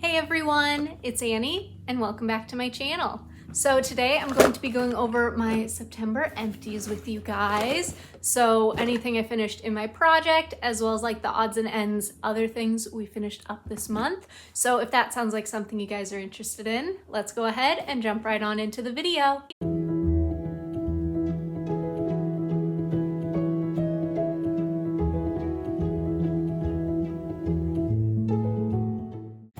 Hey everyone, it's Annie and welcome back to my channel. So today I'm going to be going over my September empties with you guys. So anything I finished in my project, as well as like the odds and ends, other things we finished up this month. So if that sounds like something you guys are interested in, let's go ahead and jump right on into the video.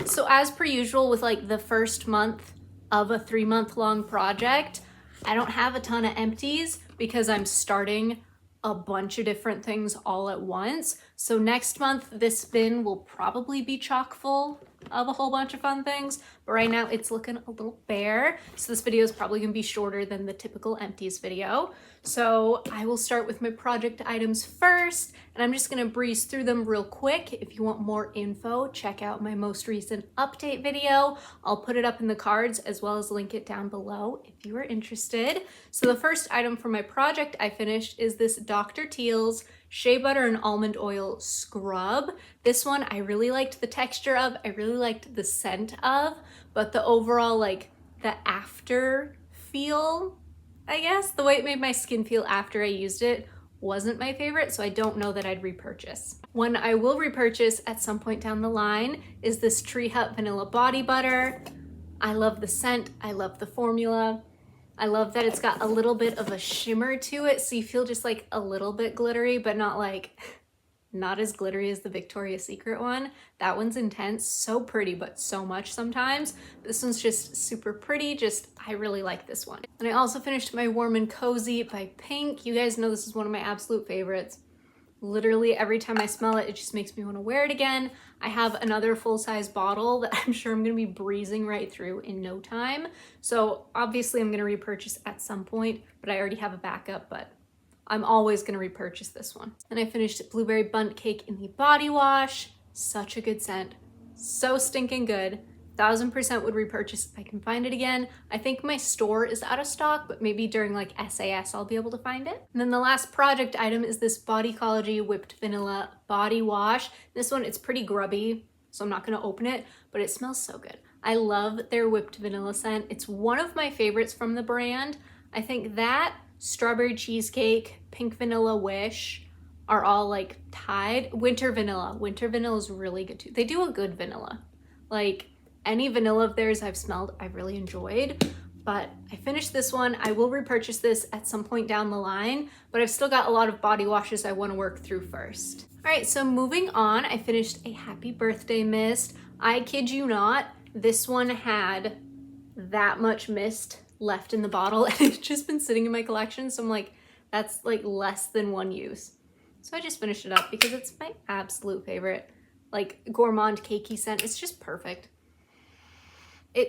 So as per usual with like the first month of a 3-month long project, I don't have a ton of empties because I'm starting a bunch of different things all at once. So next month, this bin will probably be chock full of a whole bunch of fun things, but right now it's looking a little bare. So this video is probably gonna be shorter than the typical empties video. So I will start with my project items first, and I'm just gonna breeze through them real quick. If you want more info, check out my most recent update video. I'll put it up in the cards as well as link it down below if you are interested. So the first item for my project I finished is this Dr. Teal's Shea Butter and Almond Oil Scrub. This one I really liked the texture of, I really liked the scent of, but the overall like the after feel, I guess, the way it made my skin feel after I used it wasn't my favorite, so I don't know that I'd repurchase. One I will repurchase at some point down the line is this Tree Hut Vanilla Body Butter. I love the scent, I love the formula. I love that it's got a little bit of a shimmer to it, so you feel just like a little bit glittery, but not as glittery as the Victoria's Secret one. That one's intense, so pretty, but so much sometimes. This one's just super pretty, I really like this one. And I also finished my Warm and Cozy by Pink. You guys know this is one of my absolute favorites. Literally every time I smell it, it just makes me want to wear it again. I have another full-size bottle that I'm sure I'm going to be breezing right through in no time. So obviously I'm going to repurchase at some point, but I already have a backup, but I'm always going to repurchase this one. And I finished Blueberry Bundt Cake in the Body Wash. Such a good scent. So stinking good. 1000% would repurchase if I can find it again. I think my store is out of stock, but maybe during like SAS I'll be able to find it. And then the last project item is this Bodycology Whipped Vanilla Body Wash. This one, it's pretty grubby, so I'm not gonna open it, but it smells so good. I love their whipped vanilla scent. It's one of my favorites from the brand. I think that, Strawberry Cheesecake, Pink Vanilla Wish are all like tied. Winter Vanilla is really good too. They do a good vanilla. Like, any vanilla of theirs I've smelled, I've really enjoyed, but I finished this one. I will repurchase this at some point down the line, but I've still got a lot of body washes I want to work through first. All right, so moving on, I finished a Happy Birthday mist. I kid you not, this one had that much mist left in the bottle and it's just been sitting in my collection, so I'm like, that's like less than one use. So I just finished it up because it's my absolute favorite, like gourmand cakey scent. It's just perfect.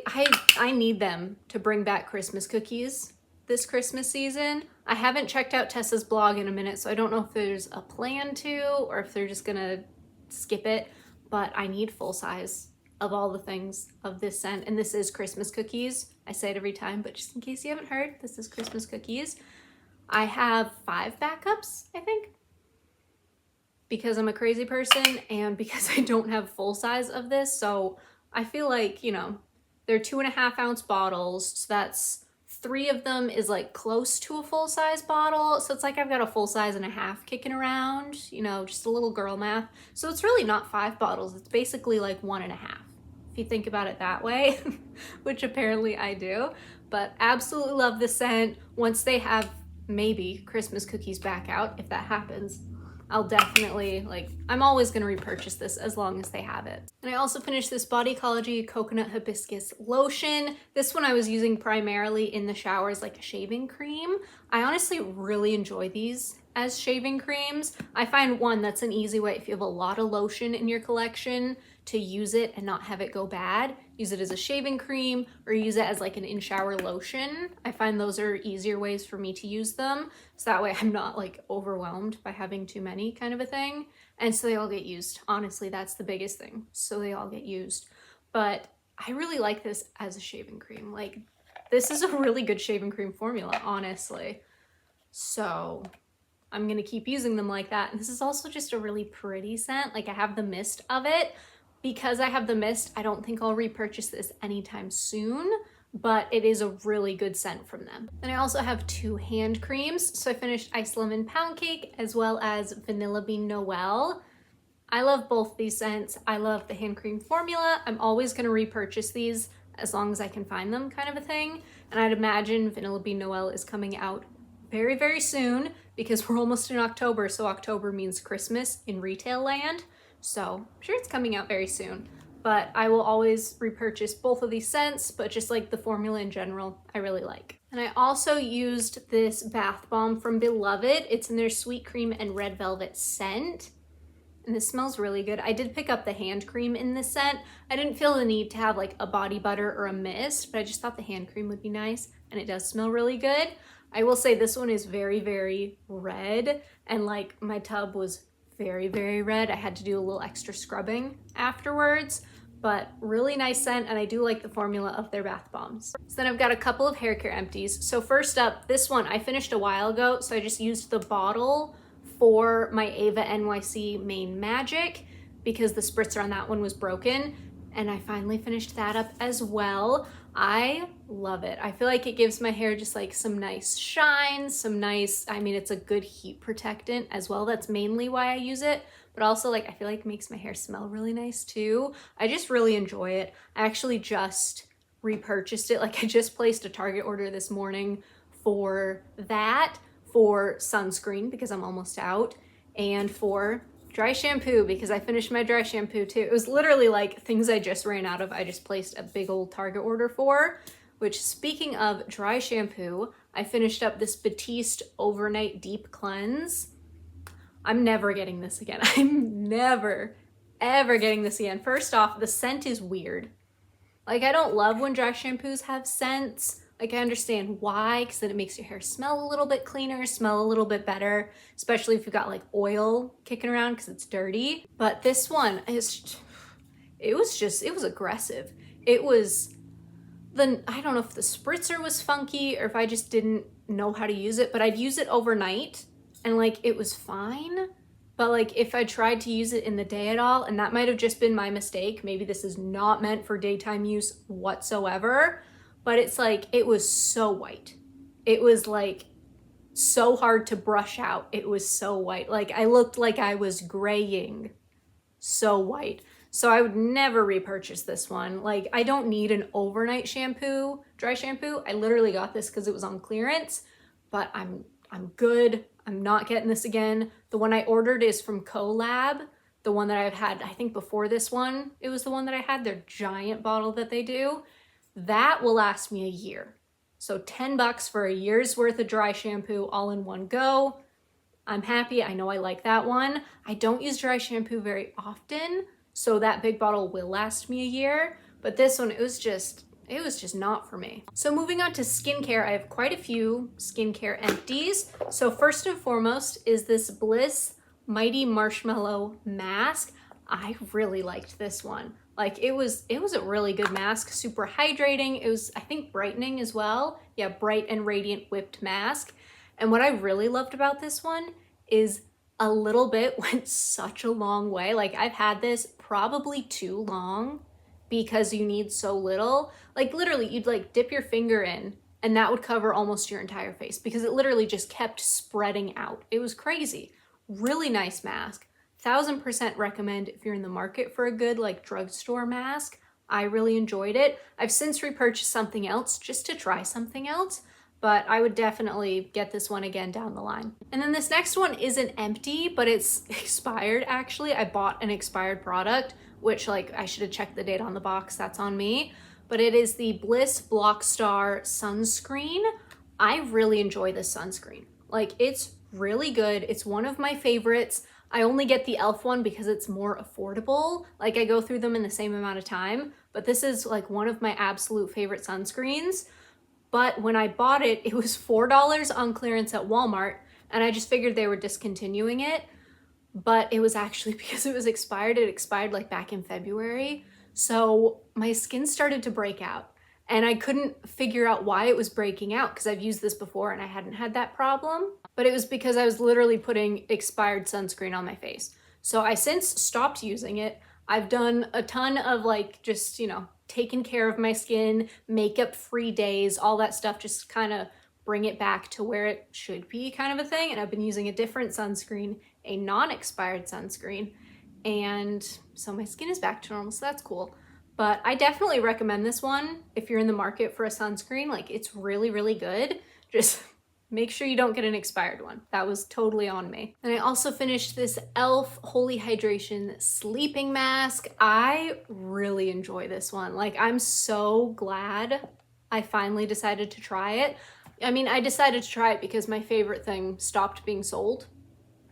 I need them to bring back Christmas cookies this Christmas season. I haven't checked out Tessa's blog in a minute, so I don't know if there's a plan to or if they're just gonna skip it, but I need full size of all the things of this scent, and this is Christmas cookies. I say it every time, but just in case you haven't heard, this is Christmas cookies. I have 5 backups, I think, because I'm a crazy person and because I don't have full size of this, so I feel like, you know, they're 2.5 ounce bottles, so that's 3 of them is like close to a full size bottle. So it's like I've got a full size and a half kicking around, you know, just a little girl math. So it's really not 5 bottles. It's basically like 1.5, if you think about it that way, which apparently I do. But absolutely love the scent. Once they have maybe Christmas cookies back out, if that happens, I'll definitely, like, I'm always gonna repurchase this as long as they have it. And I also finished this Bodycology Coconut Hibiscus Lotion. This one I was using primarily in the shower as like a shaving cream. I honestly really enjoy these as shaving creams. I find one, that's an easy way if you have a lot of lotion in your collection to use it and not have it go bad. Use it as a shaving cream or use it as like an in-shower lotion. I find those are easier ways for me to use them. So that way I'm not like overwhelmed by having too many kind of a thing. And so they all get used. Honestly, that's the biggest thing. So they all get used. But I really like this as a shaving cream. Like, this is a really good shaving cream formula, honestly. So I'm gonna keep using them like that. And this is also just a really pretty scent. Like, I have the mist of it, Because I have the mist, I don't think I'll repurchase this anytime soon, but it is a really good scent from them. And I also have 2 hand creams. So I finished Ice Lemon Pound Cake as well as Vanilla Bean Noel. I love both these scents. I love the hand cream formula. I'm always gonna repurchase these as long as I can find them, kind of a thing. And I'd imagine Vanilla Bean Noel is coming out very, very soon because we're almost in October, so October means Christmas in retail land. So I'm sure it's coming out very soon. But I will always repurchase both of these scents, but just like the formula in general, I really like. And I also used this bath bomb from Beloved. It's in their Sweet Cream and Red Velvet scent. And this smells really good. I did pick up the hand cream in this scent. I didn't feel the need to have like a body butter or a mist, but I just thought the hand cream would be nice, and it does smell really good. I will say this one is very, very red, and like my tub was very, very red. I had to do a little extra scrubbing afterwards, but really nice scent, and I do like the formula of their bath bombs. So then I've got a couple of hair care empties. So first up, this one I finished a while ago, so I just used the bottle for my Ava NYC Main Magic because the spritzer on that one was broken, and I finally finished that up as well. I love it. I feel like it gives my hair just like some nice shine, some nice, I mean, it's a good heat protectant as well. That's mainly why I use it, but also like I feel like it makes my hair smell really nice too. I just really enjoy it. I actually just repurchased it. Like I just placed a Target order this morning for that, for sunscreen because I'm almost out, and for dry shampoo because I finished my dry shampoo too. It was literally like things I just ran out of. I just placed a big old Target order for, which speaking of dry shampoo, I finished up this Batiste Overnight Deep Cleanse. I'm never getting this again. I'm never, ever getting this again. First off, the scent is weird. Like I don't love when dry shampoos have scents. Like I understand why, because then it makes your hair smell a little bit cleaner, smell a little bit better, especially if you've got like oil kicking around because it's dirty. But this one is, it was aggressive. It was, I don't know if the spritzer was funky or if I just didn't know how to use it, but I'd use it overnight and like it was fine. But like if I tried to use it in the day at all, and that might have just been my mistake, maybe this is not meant for daytime use whatsoever, but it's like, it was so white. It was like so hard to brush out. It was so white. Like I looked like I was graying, so white. So I would never repurchase this one. Like I don't need an overnight shampoo, dry shampoo. I literally got this because it was on clearance, but I'm good. I'm not getting this again. The one I ordered is from Collab. The one that I've had, I think before this one, it was the one that I had, their giant bottle that they do. That will last me a year. So $10 for a year's worth of dry shampoo all in one go. I'm happy. I know I like that one. I don't use dry shampoo very often, so that big bottle will last me a year. But this one, it was just not for me. So moving on to skincare, I have quite a few skincare empties. So first and foremost is this Bliss Mighty Marshmallow Mask. I really liked this one. Like it was a really good mask, super hydrating. It was, I think, brightening as well. Yeah, bright and radiant whipped mask. And what I really loved about this one is a little bit went such a long way. Like I've had this probably too long because you need so little. Like literally you'd like dip your finger in and that would cover almost your entire face because it literally just kept spreading out. It was crazy. Really nice mask. 1000% recommend if you're in the market for a good like drugstore mask. I really enjoyed it. I've since repurchased something else just to try something else, but I would definitely get this one again down the line. And then this next one isn't empty, but it's expired actually. I bought an expired product, which like I should have checked the date on the box, that's on me. But it is the Bliss Blockstar Sunscreen. I really enjoy this sunscreen. Like it's really good. It's one of my favorites. I only get the e.l.f. one because it's more affordable. Like I go through them in the same amount of time, but this is like one of my absolute favorite sunscreens. But when I bought it, it was $4 on clearance at Walmart, and I just figured they were discontinuing it. But it was actually because it was expired. It expired like back in February. So my skin started to break out and I couldn't figure out why it was breaking out because I've used this before and I hadn't had that problem. But it was because I was literally putting expired sunscreen on my face. So I since stopped using it. I've done a ton of like just, you know, taking care of my skin, makeup free days, all that stuff, just kind of bring it back to where it should be kind of a thing. And I've been using a different sunscreen, a non-expired sunscreen. And so my skin is back to normal, so that's cool. But I definitely recommend this one if you're in the market for a sunscreen. Like, it's really, really good. Just make sure you don't get an expired one. That was totally on me. And I also finished this e.l.f. Holy Hydration Sleeping Mask. I really enjoy this one. Like, I'm so glad I finally decided to try it. I mean, I decided to try it because my favorite thing stopped being sold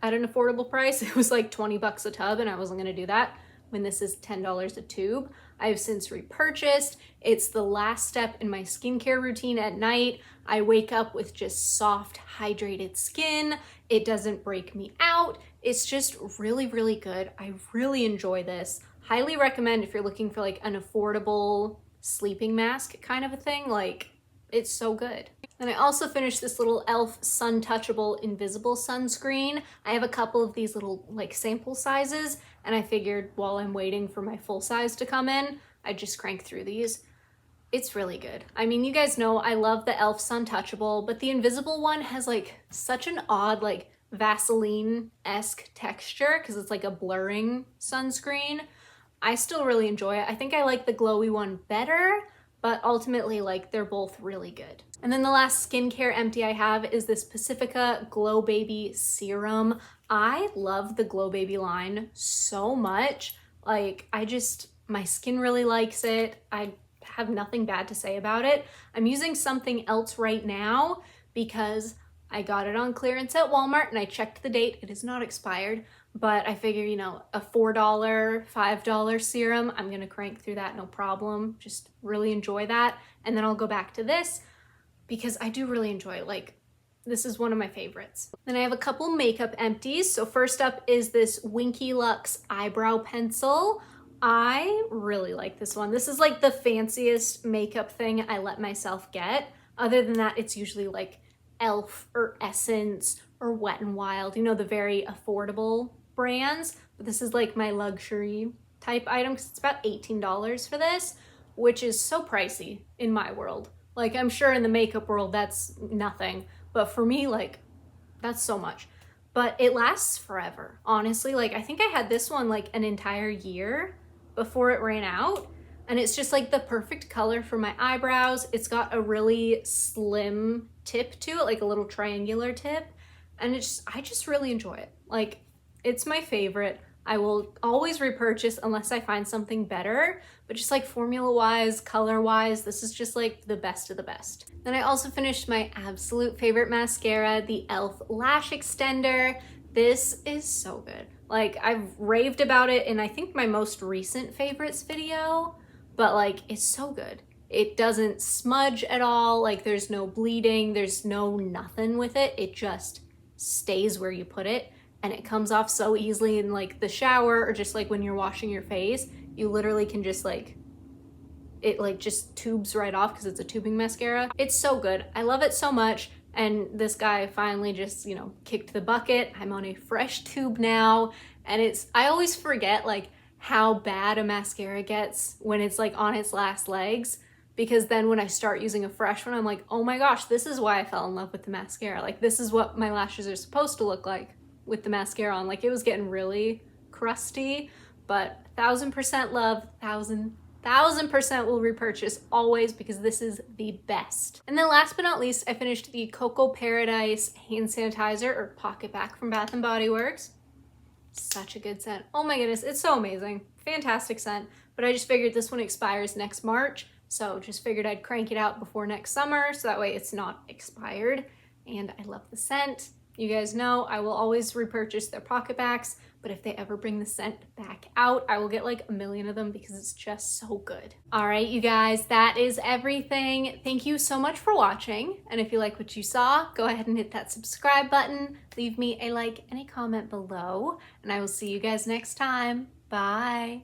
at an affordable price. It was like 20 bucks a tub, and I wasn't gonna do that when this is $10 a tube. I have since repurchased. It's the last step in my skincare routine at night. I wake up with just soft, hydrated skin. It doesn't break me out. It's just really, really good. I really enjoy this. Highly recommend if you're looking for like an affordable sleeping mask kind of a thing. Like, it's so good. And I also finished this little e.l.f. Sun Touchable Invisible Sunscreen. I have a couple of these little like sample sizes, and I figured while I'm waiting for my full size to come in, I'd just crank through these. It's really good. I mean, you guys know I love the e.l.f. Sun Touchable, but the invisible one has like such an odd like Vaseline-esque texture because it's like a blurring sunscreen. I still really enjoy it. I think I like the glowy one better, but ultimately, like, they're both really good. And then the last skincare empty I have is this Pacifica Glow Baby Serum. I love the Glow Baby line so much. Like, my skin really likes it. I have nothing bad to say about it. I'm using something else right now because I got it on clearance at Walmart and I checked the date. It is not expired, but I figure, you know, a $4, $5 serum, I'm gonna crank through that no problem. Just really enjoy that. And then I'll go back to this because I do really enjoy it. Like, this is one of my favorites. Then I have a couple makeup empties. So first up is this Winky Lux eyebrow pencil. I really like this one. This is like the fanciest makeup thing I let myself get. Other than that, it's usually like e.l.f. or Essence or Wet n Wild, you know, the very affordable brands. But this is like my luxury type item because it's about $18 for this, which is so pricey in my world. Like, I'm sure in the makeup world that's nothing, but for me, like, that's so much. But it lasts forever, honestly. Like, I think I had this one like an entire year before it ran out, and it's just like the perfect color for my eyebrows. It's got a really slim tip to it, like a little triangular tip, and I just really enjoy it. Like, it's my favorite. I will always repurchase unless I find something better, but just like formula-wise, color-wise, this is just like the best of the best. Then I also finished my absolute favorite mascara, the e.l.f. Lash Extender. This is so good. Like, I've raved about it in I think my most recent favorites video, but like, it's so good. It doesn't smudge at all. Like, there's no bleeding, there's no nothing with it. It just stays where you put it. And it comes off so easily in like the shower or just like when you're washing your face. You literally can just like, it like just tubes right off because it's a tubing mascara. It's so good. I love it so much. And this guy finally just, you know, kicked the bucket. I'm on a fresh tube now. And I always forget like how bad a mascara gets when it's like on its last legs. Because then when I start using a fresh one, I'm like, oh my gosh, this is why I fell in love with the mascara. Like, this is what my lashes are supposed to look like with the mascara on. Like, it was getting really crusty, but 1000% love, 1000% will repurchase always because this is the best. And then last but not least, I finished the Cocoa Paradise hand sanitizer or pocket back from Bath & Body Works. Such a good scent. Oh my goodness, it's so amazing. Fantastic scent. But I just figured this one expires next March, so just figured I'd crank it out before next summer so that way it's not expired. And I love the scent. You guys know I will always repurchase their pocket backs, but if they ever bring the scent back out, I will get like a million of them because it's just so good. All right, you guys, that is everything. Thank you so much for watching. And if you like what you saw, go ahead and hit that subscribe button. Leave me a like and a comment below, and I will see you guys next time. Bye.